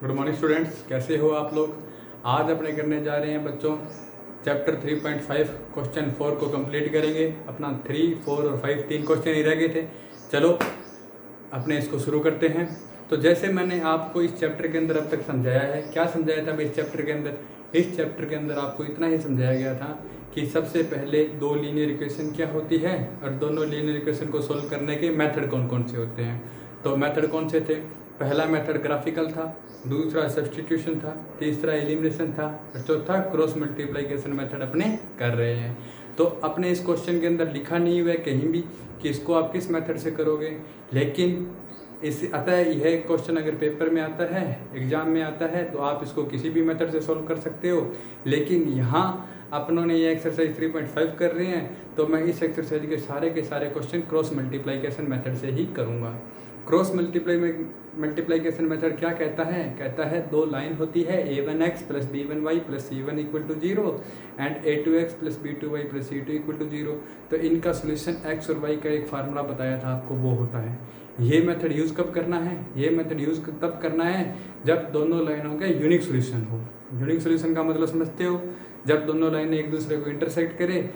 Good morning students, कैसे हो आप लोग। आज अपने करने जा रहे हैं बच्चों चैप्टर 3.5 क्वेश्चन 4 को कंप्लीट करेंगे। अपना 3, 4 और 5 तीन क्वेश्चन ही रह गए थे। चलो अपने इसको शुरू करते हैं। तो जैसे मैंने आपको इस चैप्टर के अंदर अब तक समझाया है, क्या समझाया था इस चैप्टर के अंदर? इस चैप्टर के अंदर आपको इतना ही समझाया गया था कि सबसे पहले दो लीनियर इक्वेशन क्या होती है और दोनों लीनियर इक्वेशन को सोल्व करने के मेथड कौन कौन से होते हैं। तो मेथड कौन से थे? पहला मेथड ग्राफिकल था, दूसरा सब्स्टिट्यूशन था, तीसरा एलिमिनेशन था और चौथा क्रॉस मल्टीप्लिकेशन मेथड अपने कर रहे हैं। तो अपने इस क्वेश्चन के अंदर लिखा नहीं हुआ है कहीं भी कि इसको आप किस मेथड से करोगे, लेकिन इस अतः यह क्वेश्चन अगर पेपर में आता है, एग्जाम में आता है, तो आप इसको किसी भी मेथड से सॉल्व कर सकते हो। लेकिन यहाँ अपनों ने ये एक्सरसाइज 3.5 कर रहे हैं, तो मैं इस एक्सरसाइज के सारे क्वेश्चन क्रॉस मल्टीप्लिकेशन मेथड से ही करूँगा। क्रॉस मल्टीप्लिकेशन मेथड क्या कहता है? कहता है दो लाइन होती है a1x plus b1y plus c1 equal to 0 and a2x plus b2y plus c2 equal to 0। तो इनका सोल्यूशन x और y का एक फार्मूला बताया था आपको, वो होता है। ये मेथड यूज़ कब करना है? ये मेथड यूज़ तब करना है जब दोनों लाइनों का यूनिक सोल्यूशन हो। यूनिक सोल्यूशन का मतलब समझते हो? जब दोनों लाइनें एक दूसरे को इंटरसेक्ट करें,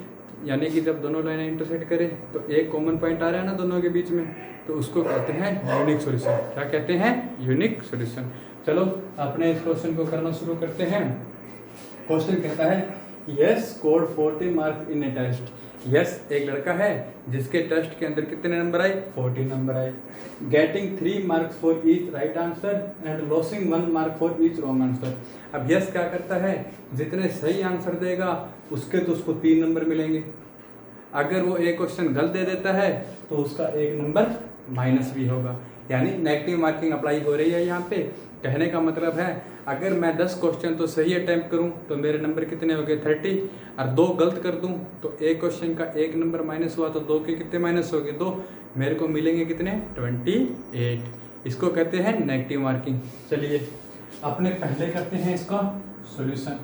यानी कि जब दोनों लाइनें इंटरसेक्ट करें तो एक कॉमन पॉइंट आ रहा है ना दोनों के बीच में, तो उसको कहते हैं यूनिक सॉल्यूशन। क्या कहते हैं? Unique solution. चलो अपने इस क्वेश्चन को करना शुरू करते हैं। क्वेश्चन कहता है Yash scored 40 marks in a test. Yash एक लड़का है जिसके टेस्ट के अंदर कितने नंबर आए? 40 नंबर आए। Getting 3 marks for each right answer and losing 1 mark for each wrong answer. अब यस क्या करता है? जितने सही आंसर देगा उसके तो उसको 3 नंबर मिलेंगे। अगर वो एक क्वेश्चन गलत दे देता है तो उसका 1 नंबर माइनस भी होगा, यानी नेगेटिव मार्किंग अप्लाई हो रही है यहाँ पे। कहने का मतलब है अगर मैं 10 क्वेश्चन तो सही अटैम्प्ट करूँ तो मेरे नंबर कितने हो गए? 30, और 2 गलत कर दूँ तो एक क्वेश्चन का 1 नंबर माइनस हुआ, तो 2 के कितने माइनस हो गए? 2। मेरे को मिलेंगे कितने? 28। इसको कहते हैं नेगेटिव मार्किंग। चलिए अपने पहले करते हैं इसका सोल्यूशन।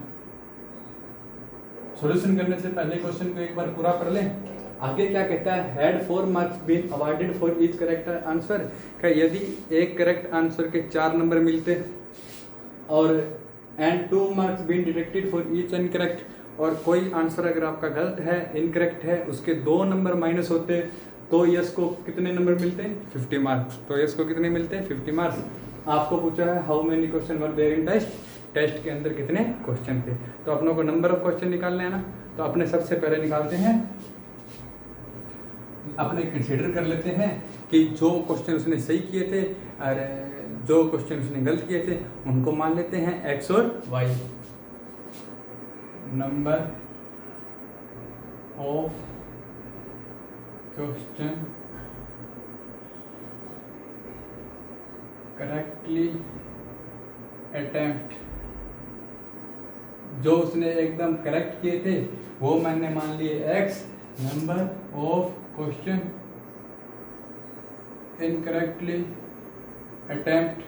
सॉल्यूशन करने से पहले क्वेश्चन को एक बार पूरा पढ़ लें। आगे क्या कहता है? Had 4 marks been awarded for each correct answer. का यदि एक करेक्ट आंसर के 4 नंबर मिलते और and 2 marks been deducted for each incorrect, और कोई आंसर अगर आपका गलत है, इनकरेक्ट है, उसके 2 नंबर माइनस होते, तो यस को कितने नंबर मिलते हैं? 50 मार्क्स। तो यस को कितने मिलते हैं? 50 मार्क्स। आपको पूछा है how many question were there in test. Test के अंदर कितने क्वेश्चन थे, तो अपनों को नंबर ऑफ क्वेश्चन निकालने हैं ना। तो अपने सबसे पहले निकालते हैं, अपने कंसीडर कर लेते हैं कि जो क्वेश्चन उसने सही किए थे और जो क्वेश्चन उसने गलत किए थे उनको मान लेते हैं एक्स और y. Number of question correctly attempt, जो उसने एकदम करेक्ट किए थे वो मैंने मान लिए x। Number of question incorrectly attempt,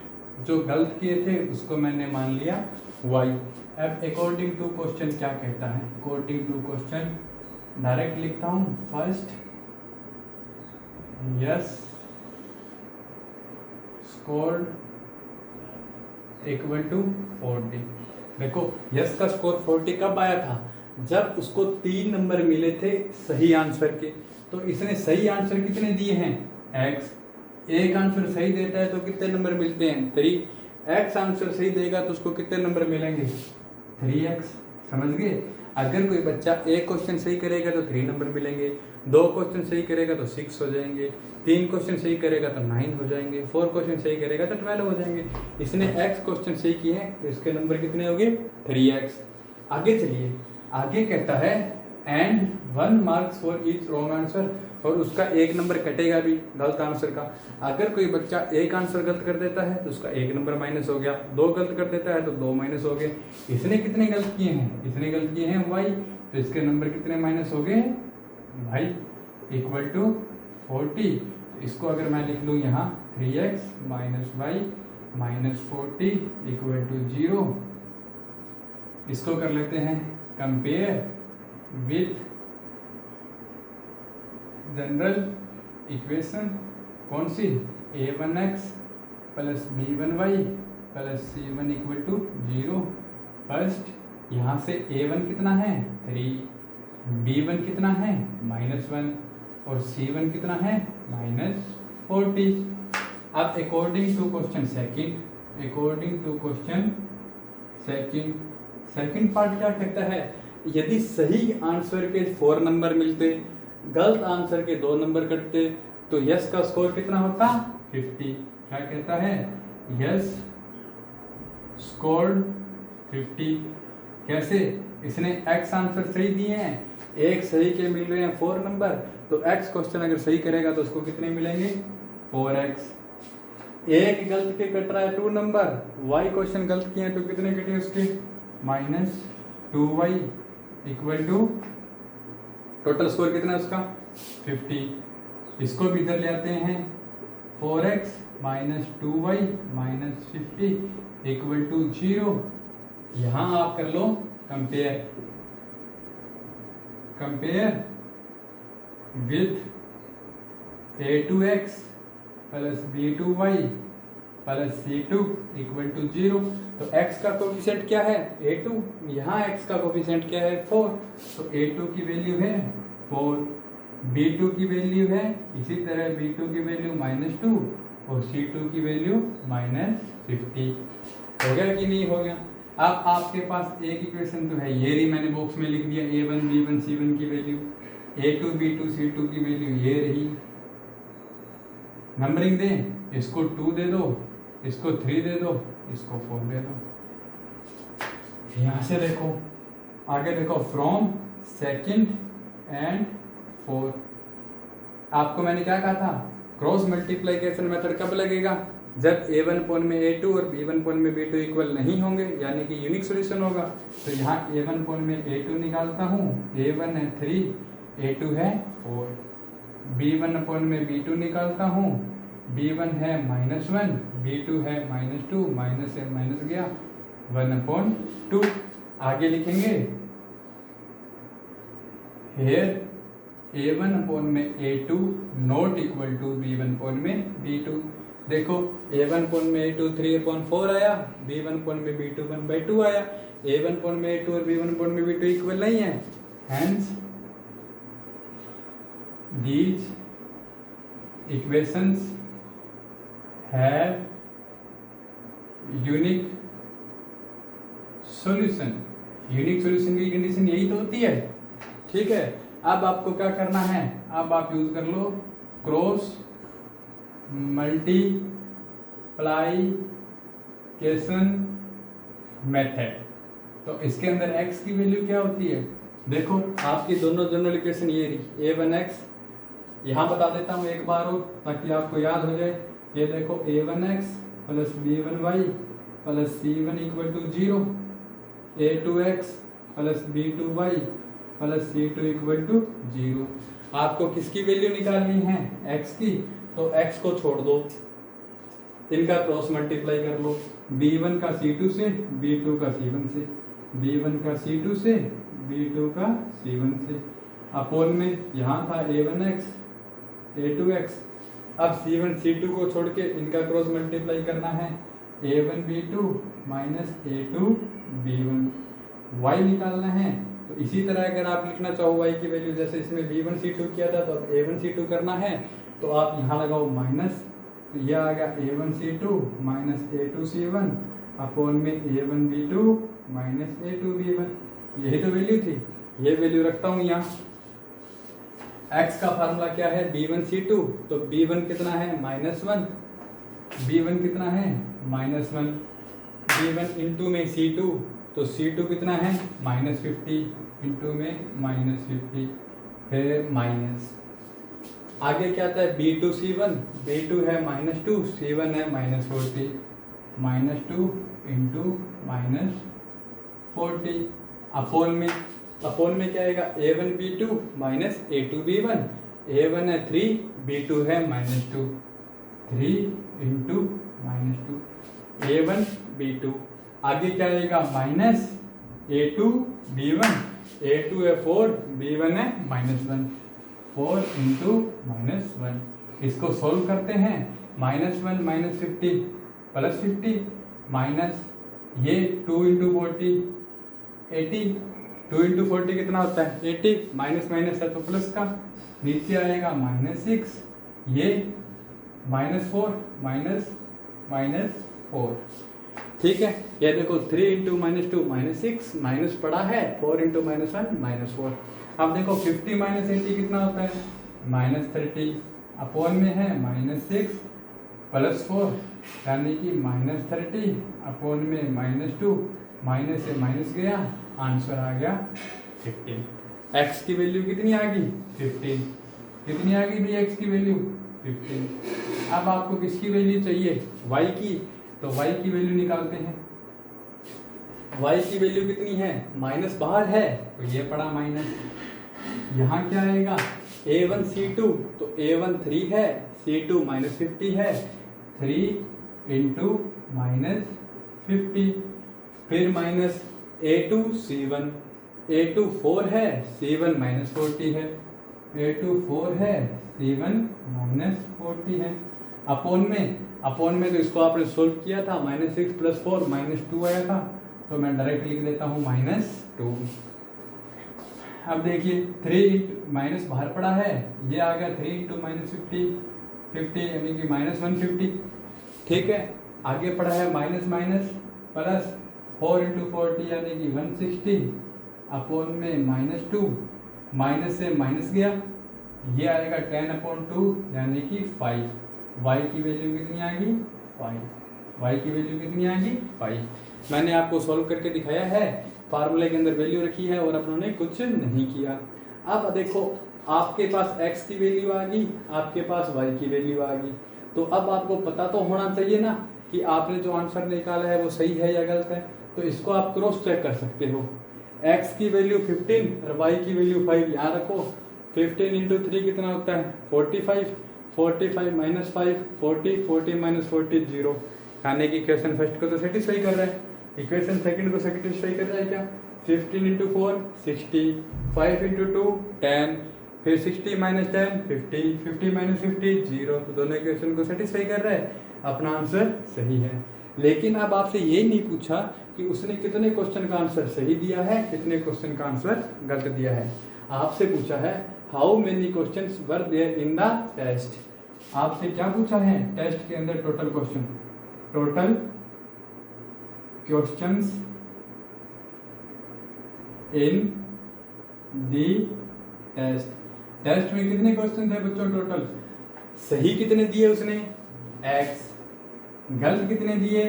जो गलत किए थे उसको मैंने मान लिया y। अब अकॉर्डिंग टू क्वेश्चन क्या कहता है? अकॉर्डिंग टू क्वेश्चन डायरेक्ट लिखता हूँ। First Yash scored equal to 40। देखो यस का स्कोर 40 कब आया था? जब उसको 3 नंबर मिले थे सही आंसर के। तो इसने सही आंसर कितने दिए हैं? x। एक आंसर सही देता है तो कितने नंबर मिलते हैं? 3। x आंसर सही देगा तो उसको कितने नंबर मिलेंगे? 3x। समझ गए? अगर कोई बच्चा एक क्वेश्चन सही करेगा तो 3 नंबर मिलेंगे, 2 क्वेश्चन सही करेगा तो 6 हो जाएंगे, 3 क्वेश्चन सही करेगा तो 9 हो जाएंगे, 4 क्वेश्चन सही करेगा तो 12 हो जाएंगे। इसने x क्वेश्चन सही किए हैं तो इसके नंबर कितने हो गए? 3x। आगे चलिए, आगे कहता है and 1 marks for each wrong answer, और उसका 1 नंबर कटेगा भी गलत आंसर का। अगर कोई बच्चा एक आंसर गलत कर देता है तो उसका 1 नंबर माइनस हो गया, 2 गलत कर देता है तो 2 माइनस हो गए। इसने कितने गलत किए हैं? इसने गलत किए हैं y, तो इसके नंबर कितने माइनस हो गए? y equal to 40। इसको अगर मैं लिख लूँ यहाँ 3x minus y minus 40 equal to 0। इसको कर लेते हैं कंपेयर विथ जनरल इक्वेशन। कौन सी? a1x plus b1y plus C1 equal to 0। First यहाँ से A1 कितना है 3, B1 कितना है -1 और C1 कितना है -40। अब according to question second part क्या कहता है, यदि सही आंसर के 4 नंबर मिलते, गलत आंसर के 2 नंबर कटते, तो यस का स्कोर कितना होता 50। क्या कहता है, यस स्कोर्ड 50। कैसे, इसने एक्स आंसर सही दिए हैं, एक सही के मिल रहे हैं 4 नंबर, तो एक्स क्वेश्चन अगर सही करेगा तो उसको कितने मिलेंगे 4x। एक गलत के कट रहा है 2 नंबर, वाई क्वेश्चन गलत किए हैं तो कितने कटे उसके -2y equal to total score कितना है उसका 50। इसको भी इधर ले आते हैं 4x -2y -50 इक्वल टू 0। यहाँ आप कर लो compare with a2x plus b2y plus c2 equal to 0। तो x का कोफिशिएंट क्या है a2, यहाँ x का कोफिशिएंट क्या है 4, तो a2 की वैल्यू है 4, b2 की वैल्यू है इसी तरह b2 की वैल्यू -2 और c2 की वैल्यू -50। हो गया कि नहीं हो गया। अब आपके पास एक इक्वेशन तो है, ये रही, मैंने बॉक्स में लिख दिया a1 b1 c1 की वैल्यू, a2 b2 c2 की वैल्यू ये रही। नंबरिंग दें, इसको 2 दे दो, इसको 3 दे दो, इसको 4 दे दो। यहाँ से देखो, आगे देखो फ्रॉम सेकंड एंड 4। आपको मैंने क्या कहा था, क्रॉस मल्टीप्लिकेशन मेथड कब लगेगा, जब a1 पॉइंट में a2 और b1 पॉइंट में b2 इक्वल नहीं होंगे, यानी कि यूनिक सॉल्यूशन होगा। तो यहाँ a1 पॉइंट में a2 निकालता हूँ, a1 है 3, a2 है 4। b1 पॉइंट में b2 निकालता हूँ, b1 है -1, b2 है -2, माइनस है माइनस गया 1/2। आगे लिखेंगे हेयर a1 पॉइंट में a2 not equal to b1 point में b2। देखो a1 पॉइंट में a2 3/4 आया, b1 पॉइंट में b2 1/2 आया। a1 पॉइंट में a2 और b1 पॉइंट में b2 इक्वल नहीं है, hence these equations have unique solution। Unique solution की कंडीशन यही तो होती है, ठीक है। अब आपको क्या करना है, अब आप यूज कर लो क्रॉस मल्टीप्लिकेशन मेथड। तो इसके अंदर x की वैल्यू क्या होती है, देखो आपकी दोनों जनरल इक्वेशन ये रही, a1x, यहाँ बता देता हूँ एक बार और ताकि आपको याद हो जाए। ये देखो a1x plus b1y plus c1 equal to 0, a2x plus b2y plus c2 equal to 0। आपको किसकी वैल्यू निकालनी है, x की, तो x को छोड़ दो, इनका क्रॉस मल्टीप्लाई कर लो, b1 का c2 से, b2 का c1 से, b1 का c2 से, b2 का c1 से, अपोन में यहाँ था a1x a2x। अब c1 c2 को छोड़ के इनका क्रॉस मल्टीप्लाई करना है, a1 b2 minus a2 b1, y निकालना है। तो इसी तरह अगर आप लिखना चाहो y की वैल्यू, जैसे इसमें b1 c2 किया था तो अब a1 c2 करना है, तो आप यहाँ लगाओ माइनस, तो यह आ गया a1 c2 minus a2 c1 upon में a1 b2 minus a2 b1। यही तो वैल्यू थी, ये वैल्यू रखता हूँ यहाँ। x का फार्मूला क्या है b1 c2, तो b1 कितना है -1, b1 कितना है -1, b1 इंटू में c2, तो c2 कितना है -50 इंटू में -50, फिर माइनस। आगे क्या आता है b2 c1, b2 है -2, c1 है -40, -2 इंटू -40 अपोन में क्या आएगा a1 b2 minus a2 b1, a1 है 3, b2 है -2, 3 इंटू -2 a1 b2। आगे क्या आएगा माइनस a2 b1, a2 है 4, b1 है -1, 4 इंटू -1। इसको सोल्व करते हैं, -1 -50 +50, माइनस ये 2 इंटू 40 80, 2 इंटू 40 कितना होता है 80, माइनस माइनस है तो प्लस का, नीचे आएगा -6, ये -4 माइनस -4। ठीक है, ये देखो 3 इंटू -2 -6, माइनस पड़ा है 4 इंटू -1 -4। अब देखो 50 माइनस 80 कितना होता है -30, अपॉन में है -6 प्लस 4 यानी कि -30 अपॉन में -2, माइनस से माइनस गया, आंसर आ गया 15। एक्स की वैल्यू कितनी आ गई 15, कितनी आ गई भाई एक्स की वैल्यू 15। अब आपको किसकी वैल्यू चाहिए वाई की, तो वाई की वैल्यू निकालते हैं। वाई की वैल्यू कितनी है, माइनस बाहर है तो ये पड़ा माइनस, यहाँ क्या आएगा a1 c2, तो a1 3 है, c2 -50 है, 3 इंटू -50, फिर माइनस a2 c1, a2 4 है, c1 -40 है, a2 4 है, c1 -40 है, अपॉन में तो इसको आपने सोल्व किया था, -6 + 4 -2 आया था, तो मैं डायरेक्ट लिख देता हूँ -2। अब देखिए 3 माइनस बाहर पड़ा है, ये आ गया 3 इंटू -50 यानी कि -150। ठीक है, आगे पड़ा है माइनस माइनस प्लस 4 इंटू 40 यानी कि 160, अपॉन में -2, माइनस से माइनस गया, ये आएगा 10/2 यानी कि 5। वाई की वैल्यू कितनी आ गई 5, वाई की वैल्यू कितनी आ गई 5। मैंने आपको सॉल्व करके दिखाया है, फार्मूले के अंदर वैल्यू रखी है और अपनों ने कुछ नहीं किया। अब देखो आपके पास x की वैल्यू आ गई, आपके पास y की वैल्यू आ गई, तो अब आपको पता तो होना चाहिए ना कि आपने जो आंसर निकाला है वो सही है या गलत है। तो इसको आप क्रॉस चेक कर सकते हो, x की वैल्यू 15 और y की वैल्यू 5 यहाँ रखो। 15 इंटू 3 कितना होता है 45, 45 माइनस 5 40, 40 माइनस 40 0, यानी कि इक्वेशन फर्स्ट को तो सेटिस्फाई कर रहा है, इक्वेशन सेकंड को सेटिस्फाई कर रहा है क्या। 15 इंटू 4 60, 5 इंटू 2 10, फिर 60 माइनस 10 50, 50 माइनस 50 0, तो दोनों इक्वेशन को सेटिस्फाई कर रहा है, अपना आंसर सही है। लेकिन अब आपसे ये नहीं पूछा कि उसने कितने क्वेश्चन का आंसर सही दिया है, कितने क्वेश्चन का आंसर गलत दिया है। आपसे पूछा है how many questions were there in the test. आपसे क्या पूछा है टेस्ट के अंदर, total question, total questions in the test. Test में कितने क्वेश्चन थे बच्चों टोटल, सही कितने दिए उसने x, गलत कितने दिए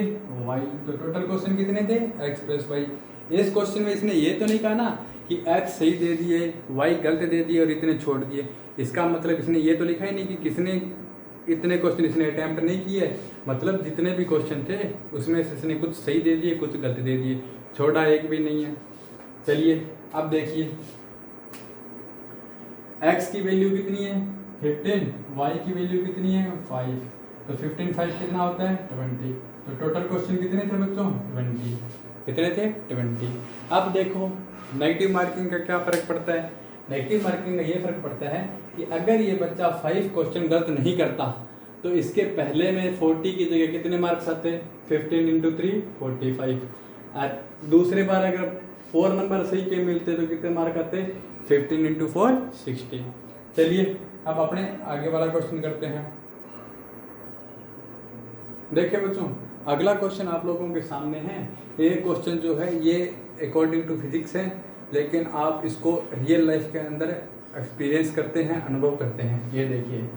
y, तो टोटल क्वेश्चन कितने थे x + y। इस क्वेश्चन में इसने ये तो नहीं कहा ना कि x सही दे दिए y गलत दे दिए और इतने छोड़ दिए, इसका मतलब इसने ये तो लिखा ही नहीं कि किसने इतने क्वेश्चन इसने अटैम्प्ट नहीं किए, मतलब जितने भी क्वेश्चन थे उसमें से इसने कुछ सही दे दिए कुछ गलत दे दिए, छोड़ा एक भी नहीं है। चलिए अब देखिए x की वैल्यू कितनी है 15, y की वैल्यू कितनी है 5, तो 15 5 कितना होता है 20, तो टोटल क्वेश्चन कितने थे बच्चों 20, कितने थे 20। अब देखो नेगेटिव मार्किंग का क्या फ़र्क पड़ता है, नेगेटिव मार्किंग का ये फ़र्क पड़ता है कि अगर ये बच्चा 5 क्वेश्चन गलत नहीं करता तो इसके पहले में 40 की जगह कितने मार्क्स आते हैं 15 इंटू 3 45, और दूसरे बार अगर 4 नंबर सही के मिलते तो कितने मार्क आते 15 इंटू 4 60। चलिए अब अपने आगे वाला क्वेश्चन करते हैं। देखिए बच्चों अगला क्वेश्चन आप लोगों के सामने है, ये क्वेश्चन जो है ये अकॉर्डिंग टू फिजिक्स है, लेकिन आप इसको रियल लाइफ के अंदर एक्सपीरियंस करते हैं, अनुभव करते हैं। ये देखिए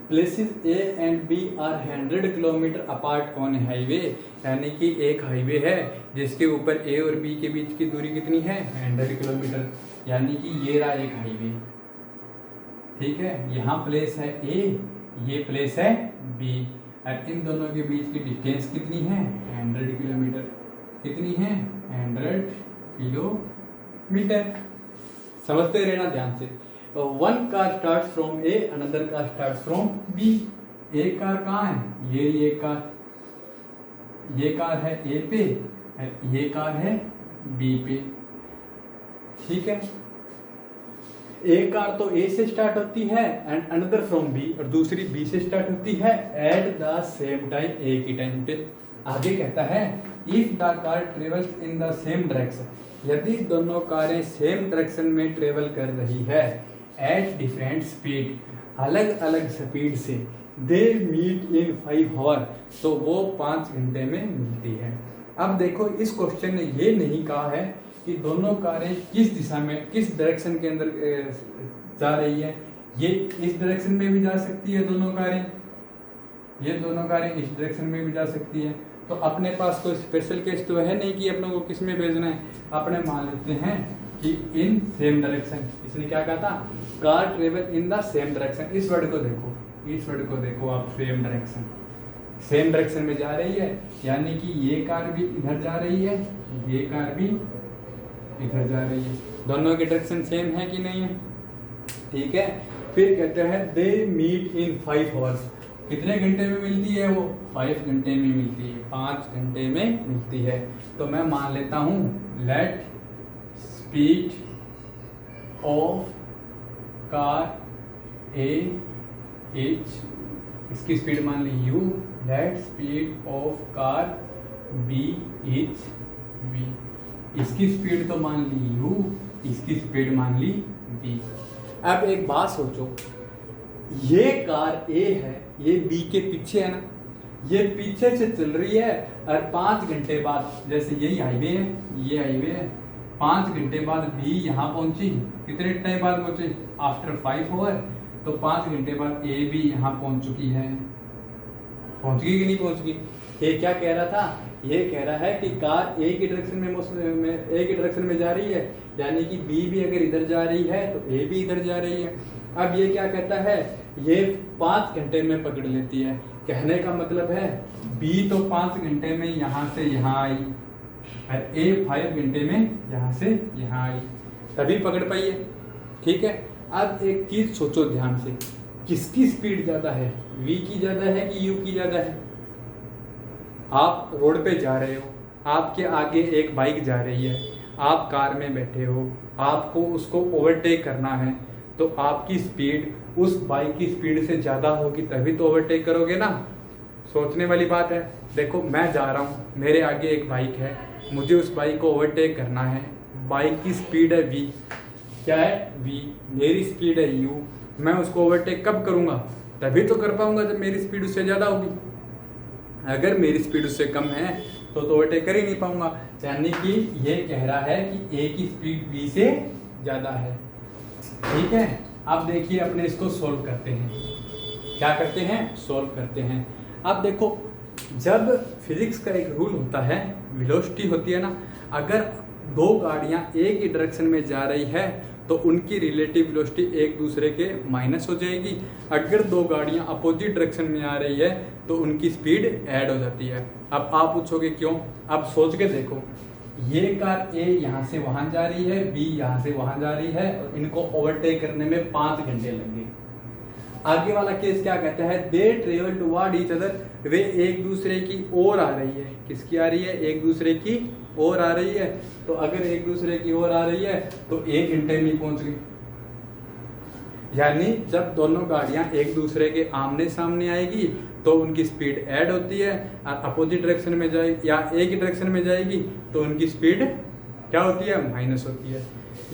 places A and B are 100 kilometre apart on highway, यानी कि एक हाईवे है जिसके ऊपर A और B के बीच की दूरी कितनी है 100 किलोमीटर, यानी कि ये रहा एक हाईवे। ठीक है, यहाँ प्लेस है A, ये प्लेस है B, और इन दोनों के बीच की डिस्टेंस कितनी है 100 किलोमीटर, कितनी है 100 किलोमीटर। समझते रहना ध्यान से। One car start from A, another car start from B. एक कार कहाँ है, ये कार, ये कार है ए पे, ये कार है बी पे। ठीक है, एक कार तो ए से स्टार्ट होती है एंड अनदर फ्रॉम बी, और दूसरी बी से स्टार्ट होती है एट द सेम टाइम, एक ही टाइम पे। आगे कहता है if the car travels in the same direction, यदि दोनों कारें सेम डायरेक्शन में ट्रेवल कर रही है एट डिफरेंट स्पीड, अलग अलग स्पीड से, दे मीट इन 5 आवर, तो वो 5 घंटे में मिलती है। अब देखो इस क्वेश्चन ने ये नहीं कहा है कि दोनों कारें किस दिशा में, किस डायरेक्शन के अंदर जा रही है। ये इस डायरेक्शन में भी जा सकती है दोनों कारें, ये दोनों कारें इस डायरेक्शन में भी जा सकती है। तो अपने पास कोई स्पेशल केस तो है नहीं कि अपने को किस में भेजना है। अपने मान लेते हैं कि इन सेम डायरेक्शन, इसने क्या कहा था, car travel in the same direction. इस वर्ड को देखो, इस वर्ड को देखो आप, सेम डायरेक्शन, सेम डायरेक्शन में जा रही है, यानी कि ये कार भी इधर जा रही है, ये कार भी इधर जा रही है, दोनों की डायरेक्शन सेम है कि नहीं है, ठीक है। फिर कहते हैं दे मीट इन 5 आवर्स, कितने घंटे में मिलती है वो, 5 घंटे में मिलती है, 5 घंटे में मिलती है। तो मैं मान लेता हूँ let speed of car A is, इसकी स्पीड मान ली u, let speed of car B is v, इसकी स्पीड तो मान ली u, इसकी स्पीड मान ली v। अब एक बात सोचो, ये कार A है, ये B के पीछे है ना, ये पीछे से चल रही है और 5 घंटे बाद, जैसे यही हाईवे है, ये हाईवे है, 5 घंटे बाद B यहाँ पहुंची, कितने टाइम बाद पहुंची, आफ्टर 5 आवर, तो 5 घंटे बाद A भी यहाँ पहुंच चुकी है, पहुंच गई कि नहीं पहुंच गई। ये क्या कह रहा था, ये कह रहा है कि कार A की डायरेक्शन में A की डायरेक्शन में जा रही है, यानी कि B भी अगर इधर जा रही है तो A भी इधर जा रही है। अब ये क्या कहता है, ये 5 घंटे में पकड़ लेती है, कहने का मतलब है B तो 5 घंटे में यहाँ से यहाँ आई और A 5 घंटे में यहाँ से यहाँ आई, तभी पकड़ पाई है, ठीक है। अब एक चीज़ सोचो ध्यान से, किसकी स्पीड ज़्यादा है, V की ज़्यादा है कि U की ज़्यादा है। आप रोड पे जा रहे हो, आपके आगे एक बाइक जा रही है, आप कार में बैठे हो, आपको उसको ओवरटेक करना है, तो आपकी स्पीड उस बाइक की स्पीड से ज़्यादा होगी तभी तो ओवरटेक करोगे ना। सोचने वाली बात है। देखो मैं जा रहा हूँ, मेरे आगे एक बाइक है, मुझे उस बाइक को ओवरटेक करना है, बाइक की स्पीड है v, क्या है v, मेरी स्पीड है u, मैं उसको ओवरटेक कब करूँगा, तभी तो कर पाऊँगा जब मेरी स्पीड उससे ज़्यादा होगी। अगर मेरी स्पीड उससे कम है तो ओवरटेक कर ही नहीं पाऊंगा, यानी कि ये कह रहा है कि A की स्पीड B से ज़्यादा है, ठीक है। अब देखिए अपने इसको सोल्व करते हैं, क्या करते हैं, सोल्व करते हैं। अब देखो जब फिजिक्स का एक रूल होता है, वेलोसिटी होती है ना, अगर 2 गाड़ियाँ एक ही डायरेक्शन में जा रही है तो उनकी रिलेटिव वेलोसिटी एक दूसरे के माइनस हो जाएगी। अगर 2 गाड़ियाँ अपोजिट डायरेक्शन में आ रही है तो उनकी स्पीड ऐड हो जाती है। अब आप पूछोगे क्यों, अब सोच के देखो, ये कार A यहाँ से वहाँ जा रही है, B यहाँ से वहाँ जा रही है, और इनको ओवरटेक करने में 5 घंटे लग गए। आगे वाला केस क्या कहता है, they travel toward each other, वे एक दूसरे की ओर आ रही है, किसकी आ रही है, एक दूसरे की ओर आ रही है। तो अगर एक दूसरे की ओर आ रही है तो 1 घंटे में पहुंच गई, यानी जब दोनों गाड़ियां एक दूसरे के आमने सामने आएगी तो उनकी स्पीड ऐड होती है, और अपोजिट डायरेक्शन में जाएगी या एक ही डायरेक्शन में जाएगी तो उनकी स्पीड क्या होती है, माइनस होती है।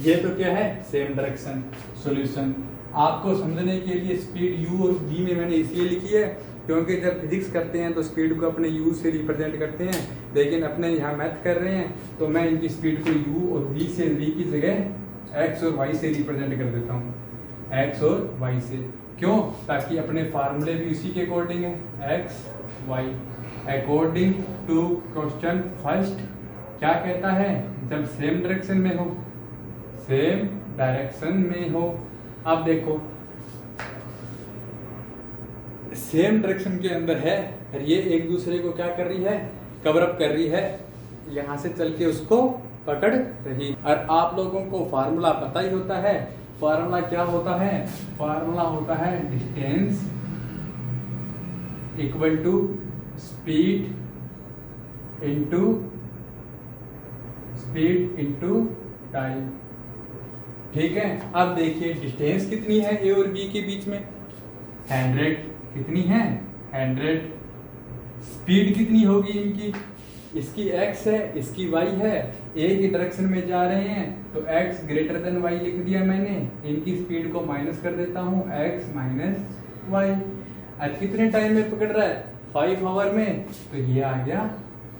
ये तो क्या है, सेम डायरेक्शन। सॉल्यूशन आपको समझने के लिए स्पीड u और v में मैंने इसलिए लिखी है क्योंकि जब फिजिक्स करते हैं तो स्पीड को अपने u से रिप्रेजेंट करते हैं, लेकिन अपने यहाँ मैथ कर रहे हैं तो मैं इनकी स्पीड को u और v से, v की जगह x और y से रिप्रेजेंट कर देता हूँ, x और y से। क्यों, ताकि अपने फार्मूले भी उसी के अकॉर्डिंग है, x y। According to question first क्या कहता है, जब सेम डायरेक्शन में हो, सेम डायरेक्शन में हो। अब देखो सेम डायरेक्शन के अंदर है और ये एक दूसरे को क्या कर रही है, कवर अप कर रही है, यहाँ से चल के उसको पकड़ रही। और आप लोगों को फार्मूला पता ही होता है, फार्मूला क्या होता है, फार्मूला होता है distance equal to speed into time, ठीक है। अब देखिए डिस्टेंस कितनी है ए और बी के बीच में, 100, कितनी है 100, स्पीड कितनी होगी इनकी, इसकी x है इसकी y है, एक ही डायरेक्शन में जा रहे हैं तो x ग्रेटर देन y लिख दिया मैंने, इनकी स्पीड को माइनस कर देता हूँ x माइनस y। आज कितने टाइम में पकड़ रहा है, 5 आवर में, तो ये आ गया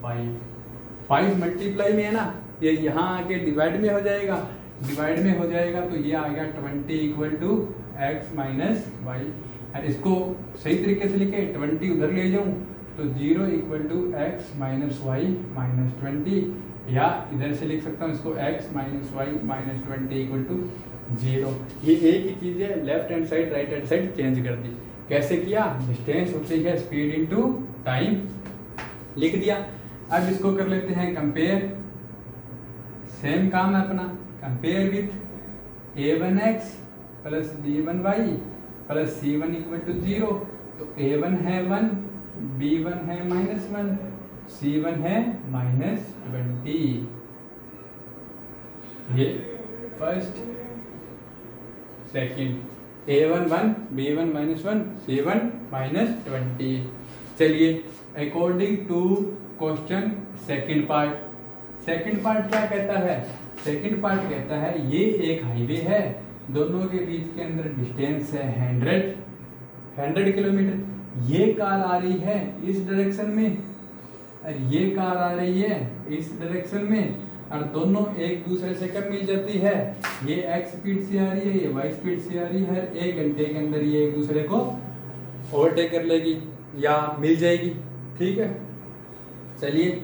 5 मल्टीप्लाई में है ना, ये यहाँ आके डिवाइड में हो जाएगा, डिवाइड में हो जाएगा तो ये आ गया 20 equal to x minus y. और इसको सही तरीके से लिखे 20 उधर ले जाऊँ तो 0 equal to x minus y minus 20, या इधर से लिख सकता हूँ इसको x minus y minus 20 equal to 0। ये एक ही चीज़ है, left hand side right hand side change कर दी। कैसे किया, डिस्टेंस होती है स्पीड इनटू टाइम, लिख दिया। अब इसको कर लेते हैं कंपेयर, सेम काम है अपना, compare with a1x plus b1y plus c1 equal to 0। तो a1 है 1, b1 है -1, c1 है -20। ये first second, a1 1, b1 -1, c1 -20। चलिए according to question second part क्या कहता है, सेकंड पार्ट कहता है ये एक हाईवे है, दोनों के बीच के अंदर डिस्टेंस है 100 किलोमीटर। ये कार आ रही है इस डायरेक्शन में और ये कार आ रही है इस डायरेक्शन में, और दोनों एक दूसरे से कब मिल जाती है, ये x स्पीड से आ रही है ये y स्पीड से आ रही है, 1 घंटे के अंदर ये एक दूसरे को ओवरटेक कर लेगी या मिल जाएगी। ठीक है, चलिए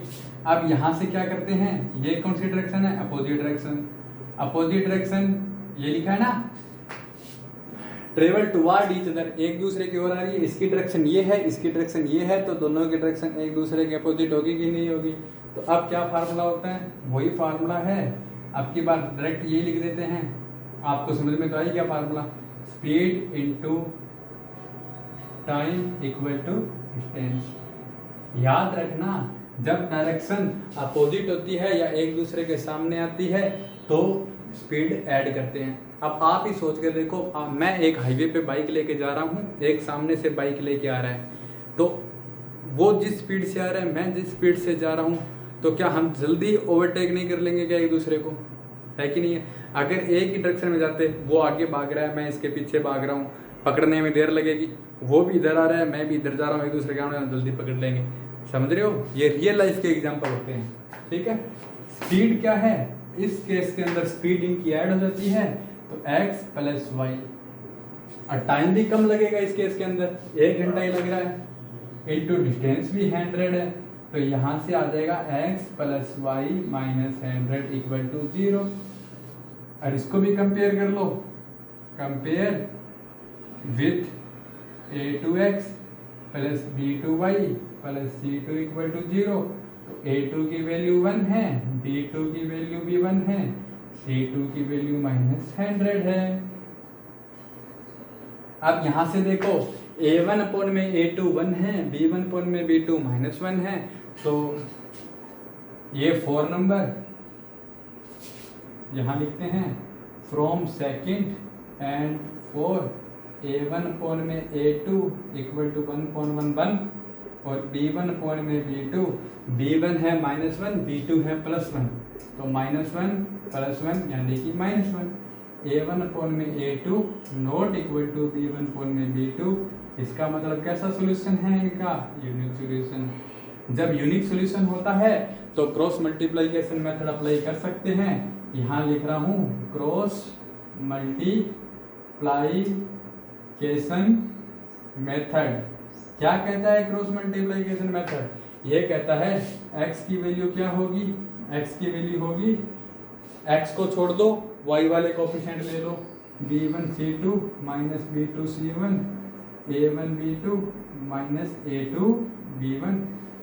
अब यहाँ से क्या करते हैं, ये कौन सी डायरेक्शन है, अपोजिट डायरेक्शन, ये लिखा है ना, ट्रेवल टुवर्ड ईच अदर, एक दूसरे की ओर आ रही है, इसकी डायरेक्शन ये है इसकी डायरेक्शन ये है, तो दोनों की डायरेक्शन एक दूसरे के अपोजिट होगी कि नहीं होगी। तो अब क्या फार्मूला होता है, वही फार्मूला है, अब की बार डायरेक्ट ये लिख देते हैं, आपको समझ में तो आई क्या formula, speed into time equal to distance. याद रखना जब डायरेक्शन अपोजिट होती है या एक दूसरे के सामने आती है तो स्पीड ऐड करते हैं। अब आप ही सोच के देखो, मैं एक हाईवे पे बाइक लेके जा रहा हूँ, एक सामने से बाइक लेके आ रहा है, तो वो जिस स्पीड से आ रहा है मैं जिस स्पीड से जा रहा हूँ, तो क्या हम जल्दी ओवरटेक नहीं कर लेंगे क्या एक दूसरे को, है कि नहीं है। अगर एक ही डायरेक्शन में जाते, वो आगे भाग रहा है मैं इसके पीछे भाग रहा हूँ, पकड़ने में देर लगेगी, वो भी इधर आ रहा है मैं भी इधर जा रहा हूँ, एक दूसरे के जल्दी पकड़ लेंगे। समझ रहे हो, ये रियल लाइफ के एग्जाम्पल होते हैं। ठीक है, स्पीड क्या है, इस केस के अंदर स्पीड इनकी ऐड हो जाती है तो x प्लस वाई, और टाइम भी कम लगेगा इस केस के अंदर, 1 घंटा ही लग रहा है, इनटू डिस्टेंस भी 100 है, तो यहाँ से आ जाएगा x plus Y minus 100 equal to 0। और इसको भी कंपेयर कर लो, compare with a2x plus b2y plus c2 equal to 0। तो a2 की वैल्यू 1 है, b2 की वैल्यू भी 1 है, c2 की वैल्यू -100 है। अब यहां से देखो a1 अपॉन में a2 1 है, b1 अपॉन में b2 -1 है, तो ये 4 नंबर यहां लिखते हैं, from second and 4 a1 upon में a2 इक्वल टू 1/1 और b1 अपॉन में b2, b1 है -1 b2 है +1, तो -1 +1 यानी कि -1। a1 अपॉन में a2 not equal to b1 upon में b2, इसका मतलब कैसा सॉल्यूशन है इनका, यूनिक सॉल्यूशन। जब यूनिक सॉल्यूशन होता है तो क्रॉस मल्टीप्लिकेशन मेथड अप्लाई कर सकते हैं। यहाँ लिख रहा हूँ क्रॉस मल्टीप्लिकेशन मेथड। क्या कहता है क्रॉस मल्टीप्लिकेशन मेथड, ये कहता है x की वैल्यू क्या होगी, x की वैल्यू होगी, x को छोड़ दो y वाले कोफिशिएंट ले लो, b1 c2 minus b2 c1, a1 b2 minus a2 b1,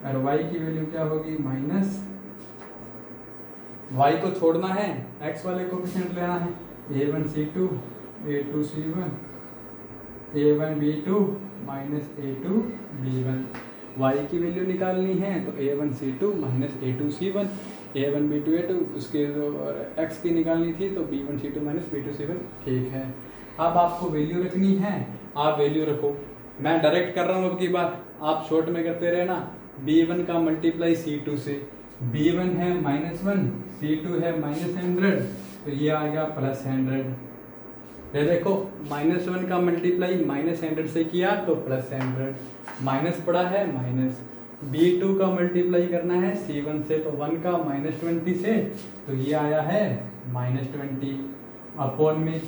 और y की वैल्यू क्या होगी माइनस, y को छोड़ना है x वाले कोफिशिएंट लेना है, a1 c2 a2 c1 a1 b2 minus a2 b1। y की वैल्यू निकालनी है तो a1 c2 minus a2 c1, a1 b2 a2, उसके x की निकालनी थी तो b1 c2 minus b2 c1। ठीक है, अब आपको वैल्यू रखनी है, आप वैल्यू रखो, मैं डायरेक्ट कर रहा हूँ अब की बार, आप शॉर्ट में करते रहे ना, B1 का मल्टीप्लाई C2 से, B1 है -1, C2 है -100, तो ये आ गया +100। ये देखो -1 का मल्टीप्लाई -100 से किया तो +100, माइनस पड़ा है माइनस। B2 का मल्टीप्लाई करना है C1 से, तो 1 का -20 से, तो ये आया है -20 अपॉन में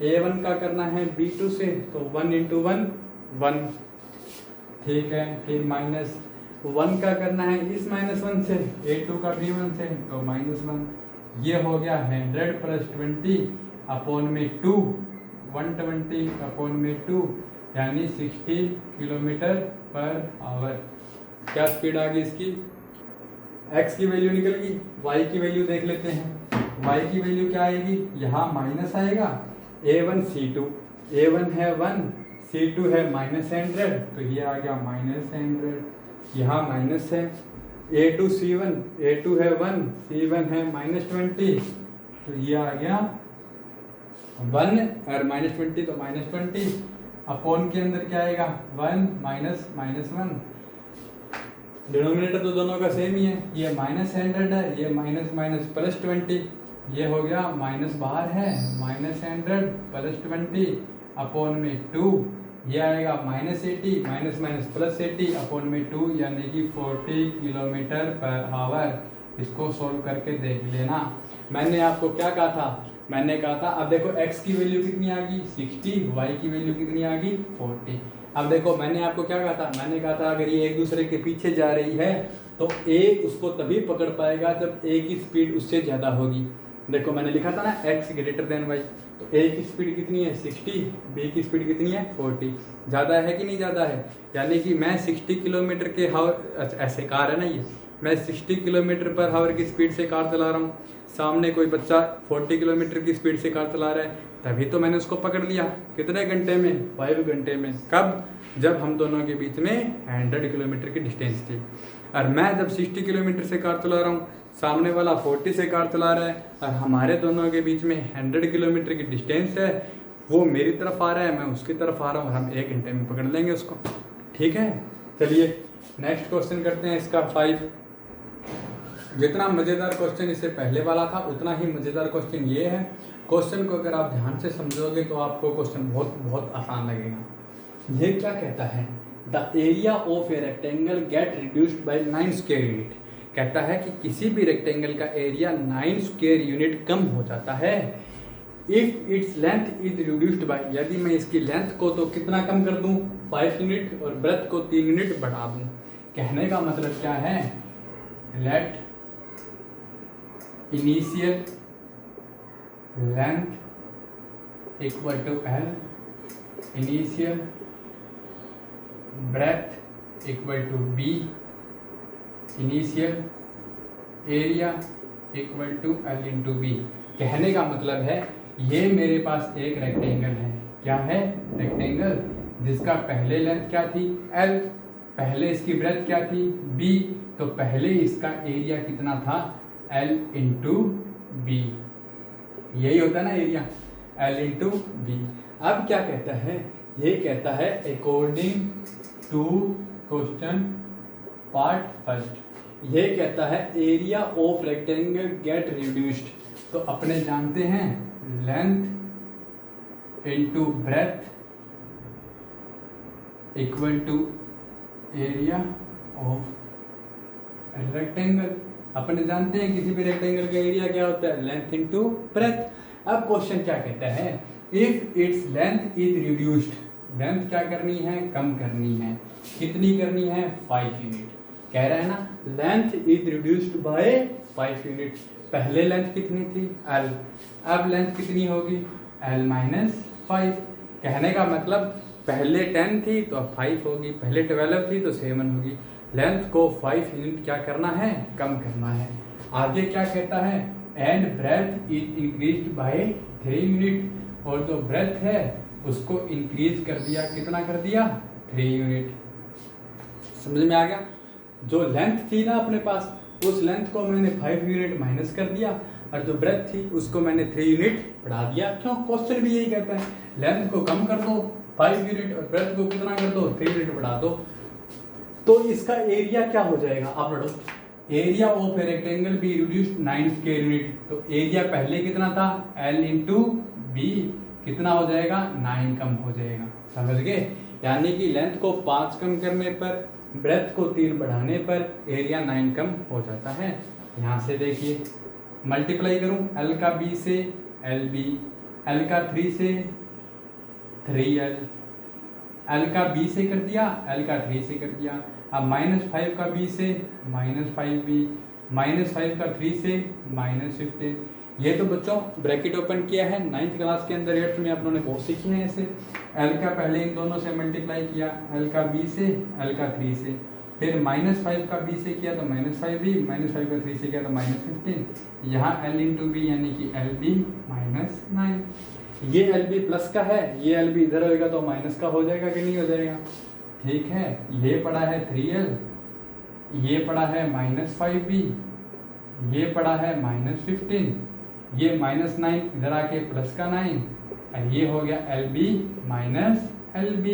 A1 का करना है B2 से, तो 1 × 1 1, ठीक है। फिर -1 का करना है इस -1 से, A2 का B1 से, तो -1, ये हो गया 100 + 20 अपॉन में 2, 120 अपॉन में 2, यानी 60 km/h। क्या स्पीड आ गई इसकी? x की वैल्यू निकल गई, y की वैल्यू देख लेते हैं। y की वैल्यू क्या आएगी? यहाँ माइनस आएगा, A1 C2, A1 है 1, C2 है -100, तो ये आ गया -100, यहाँ माइनस है। A2 C1, A2 है 1, C1 है -20, तो ये आ गया 1 और -20 तो -20 अपॉन के अंदर क्या आएगा 1 -1, डिनोमिनेटर तो दोनों का सेम ही है, ये -100 है, ये माइनस +20, ये हो गया माइनस बाहर है, -100 + 20 अपॉन में 2, ये आएगा -80 +80 अपॉन में 2, यानी कि 40 km/h। इसको सोल्व करके देख लेना। मैंने आपको क्या कहा था? मैंने कहा था अब देखो x की वैल्यू कितनी आ गई 60, y की वैल्यू कितनी आ गई 40। अब देखो मैंने आपको क्या कहा था? मैंने कहा था अगर ये एक दूसरे के पीछे जा रही है तो a उसको तभी पकड़ पाएगा जब a की स्पीड उससे ज़्यादा होगी। देखो मैंने लिखा था ना x > y, तो a की स्पीड कितनी है 60, b की स्पीड कितनी है 40, ज़्यादा है कि नहीं ज़्यादा है? यानी कि मैं 60 किलोमीटर के हावर, ऐसे कार है ना ये, मैं 60 km/h की स्पीड से कार चला रहा हूँ, सामने कोई बच्चा 40 किलोमीटर की स्पीड से कार चला रहा है, तभी तो मैंने उसको पकड़ लिया। कितने घंटे में? 5 घंटे में। कब? जब हम दोनों के बीच में 100 किलोमीटर की डिस्टेंस थी। और मैं जब 60 किलोमीटर से कार चला रहा हूँ, सामने वाला 40 से कार चला रहा है, और हमारे दोनों के बीच में 100 किलोमीटर की डिस्टेंस है, वो मेरी तरफ आ रहा है, मैं उसकी तरफ आ रहा हूँ, और हम 1 घंटे में पकड़ लेंगे उसको। ठीक है, चलिए नेक्स्ट क्वेश्चन करते हैं इसका 5। जितना मज़ेदार क्वेश्चन इससे पहले वाला था उतना ही मज़ेदार क्वेश्चन ये है। क्वेश्चन को अगर आप ध्यान से समझोगे तो आपको क्वेश्चन बहुत बहुत आसान लगेगा। ये क्या कहता है? The area of a rectangle get reduced by 9 square unit. कहता है कि किसी भी रेक्टेंगल का एरिया 9 स्क्वायर यूनिट कम हो जाता है if its length is reduced by, यदि मैं इसकी लेंथ को तो कितना कम कर दूं 5 यूनिट और ब्रेथ को 3 यूनिट बढ़ा दूं। कहने का मतलब क्या है? Let initial length equal to L, initial breadth equal to B, initial area equal to L × B। कहने का मतलब है ये मेरे पास एक रेक्टेंगल है। क्या है? रेक्टेंगल, जिसका पहले लेंथ क्या थी L, पहले इसकी ब्रेथ क्या थी B, तो पहले इसका एरिया कितना था L × B। यही होता है ना एरिया, L × B। अब क्या कहता है? ये कहता है according to question part first, ये कहता है area of rectangle get reduced. तो अपने जानते हैं length × breadth equal to area of rectangle. अपने जानते हैं किसी भी रेक्टेंगल का एरिया क्या होता है? Length × breath. अब क्वेश्चन क्या कहता है? If its length is reduced, length क्या करनी है? कम करनी है। कितनी करनी है? 5 यूनिट। कह रहा है ना length is reduced by 5 unit. पहले लेंथ कितनी थी L, अब लेंथ कितनी होगी L - 5। कहने का मतलब पहले 10 थी तो अब 5 होगी, पहले 12 थी तो 7 होगी। लेंथ को 5 यूनिट क्या करना है? कम करना है। आगे क्या कहता है? And breath is increased by 3 unit, और जो ब्रेथ है उसको इंक्रीज कर दिया, कितना कर दिया? 3 यूनिट। समझ में आ गया? जो लेंथ थी ना अपने पास, उस लेंथ को मैंने 5 यूनिट माइनस कर दिया, और जो ब्रेथ थी उसको मैंने 3 यूनिट बढ़ा दिया। क्यों? क्वेश्चन भी यही कहता है लेंथ को कम कर दो 5 यूनिट और ब्रेथ को कितना कर दो 3 यूनिट बढ़ा दो। तो इसका एरिया क्या हो जाएगा, आप पढ़ो। Area of a rectangle be reduced 9 square unit. तो एरिया पहले कितना था, L इंटू बी, कितना हो जाएगा, 9 कम हो जाएगा। समझ गए? यानी कि लेंथ को 5 कम करने पर, ब्रेथ को 3 बढ़ाने पर एरिया 9 कम हो जाता है। यहाँ से देखिए मल्टीप्लाई करूँ L का B से LB, L का 3 से 3L, L का B से कर दिया, L का 3 से कर दिया। अब -5 का B से -5B, -5 का 3 से -15। ये तो बच्चों ब्रैकेट ओपन किया है 9th क्लास के अंदर, 8th में आप लोगों ने बहुत सीखे हैं ऐसे। L का पहले इन दोनों से मल्टीप्लाई किया, L का B से, L का 3 से, फिर -5 का B से किया तो -5B, -5 का 3 से किया तो -15। यहाँ L इंटू बी यानी कि LB -9। ये LB प्लस का है, ये LB इधर होएगा तो माइनस का हो जाएगा कि नहीं हो जाएगा? ठीक है। ये पड़ा है 3L, ये पड़ा है -5B, ये पड़ा है -15, ये -9 इधर आके प्लस का 9, और ये हो गया LB -LB।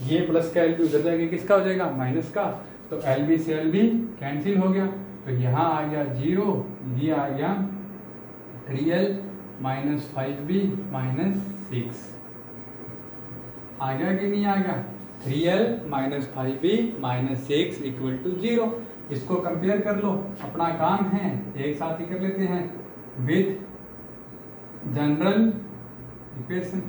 ये प्लस का LB उधर जाके किसका हो जाएगा, माइनस का। तो LB से LB कैंसिल हो गया, तो यहाँ आ गया 0, ये आ गया 3L -5B -6। आ गया कि नहीं आ गया? 3L -5B -6 equal to 0। इसको कंपेयर कर लो, अपना काम है एक साथ ही कर लेते हैं with general equation.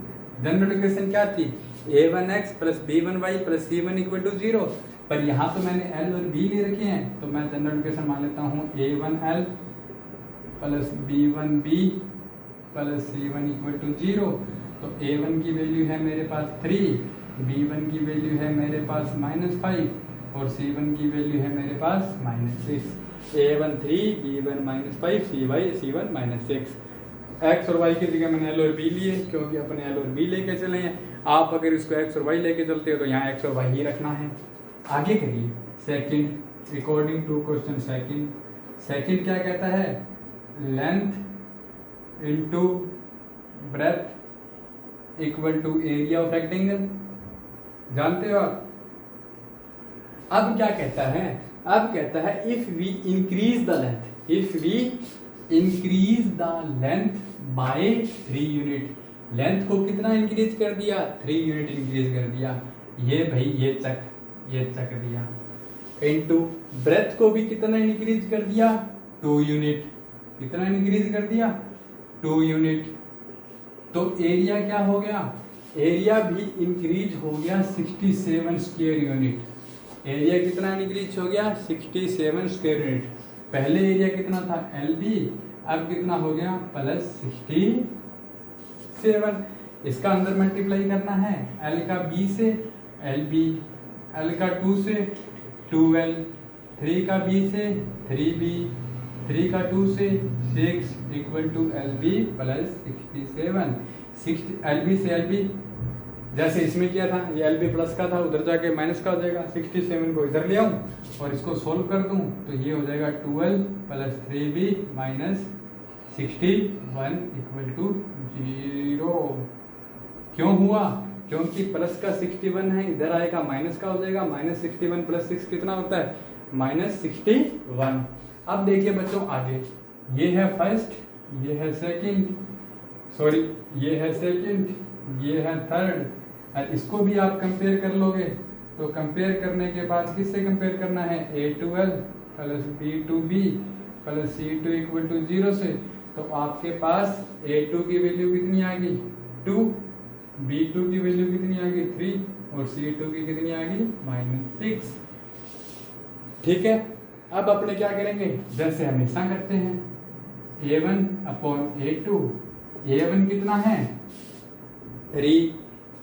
General equation क्या थी, a1x + b1y + c1 = 0। पर यहाँ तो मैंने L और B ले रखे हैं, तो मैं जनरल इक्वेशन मान लेता हूँ a1L + b1b + c1 = 0। तो a1 की वैल्यू है मेरे पास 3, b1 की वैल्यू है मेरे पास -5 और c1 की वैल्यू है मेरे पास -6। a1 3, b1 -5, c1 -6। x और y की जगह मैंने L और B लिए, क्योंकि अपने L और B लेके चले हैं। आप अगर इसको x और y लेके चलते हो तो यहाँ x और y ही रखना है। आगे करिए second, according to question second क्या कहता है, length into breath equal to area of rectangle. जानते हो आप? अब क्या कहता है, अब कहता है if we increase the length, if we increase the length by 3 unit. Length को कितना इंक्रीज कर दिया, 3 यूनिट इंक्रीज कर दिया। ये भाई ये चक दिया। इनटू ब्रेथ को भी कितना इंक्रीज कर दिया, 2 यूनिट। कितना इंक्रीज कर दिया, 2 यूनिट। तो एरिया क्या हो गया, एरिया भी इंक्रीज हो गया 67 स्क्वायर यूनिट। एरिया कितना इंक्रीज हो गया, 67 स्क्वायर यूनिट। पहले एरिया कितना था LB, अब कितना हो गया +67। इसका अंदर मल्टीप्लाई करना है, L का B से LB, L का 2 से 2L, 3 का B से 3B, 3 का 2 से 6 इक्वल टू LB +67। LB से LB जैसे इसमें किया था, ये LB प्लस का था, उधर जाके माइनस का हो जाएगा। 67 को इधर ले आऊँ और इसको सोल्व कर दूँ तो ये हो जाएगा 12 + 3B - 61 इक्वल टू 0। क्यों हुआ, क्योंकि प्लस का 61 है, इधर आएगा माइनस का हो जाएगा। -61 + 6 कितना होता है, -61। अब देखिए बच्चों आगे, ये है फर्स्ट, ये है सेकंड, सॉरी ये है सेकंड, ये है थर्ड। और इसको भी आप कंपेयर कर लोगे तो कंपेयर करने के बाद किससे कंपेयर करना है, a2L + b2b + c2 = 0 से। तो आपके पास a2 की वैल्यू कितनी आ गई, 2, b2 की वैल्यू कितनी आ गई, 3 और c2 की कितनी आ गई, -6। ठीक है। अब अपने क्या करेंगे, जैसे हमेशा करते हैं, a1/a2। a1 कितना है 3,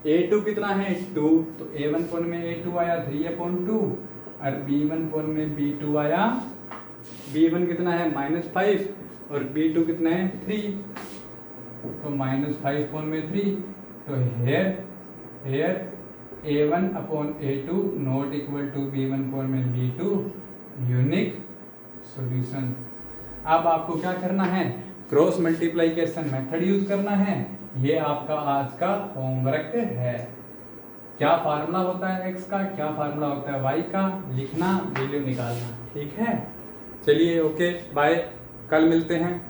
a2 कितना है 2, तो a1 में a2 आया 3/2 और b1 में b2 आया, b1 कितना है -5 और b2 कितना है 3, तो -5 में 3। तो here a1/a2 not equal to b1 में b2 यूनिक सॉल्यूशन। अब आपको क्या करना है, क्रॉस मल्टीप्लिकेशन मेथड यूज करना है। ये आपका आज का होमवर्क है। क्या फार्मूला होता है x का, क्या फार्मूला होता है y का, लिखना, वैल्यू निकालना। ठीक है, चलिए ओके बाय, कल मिलते हैं।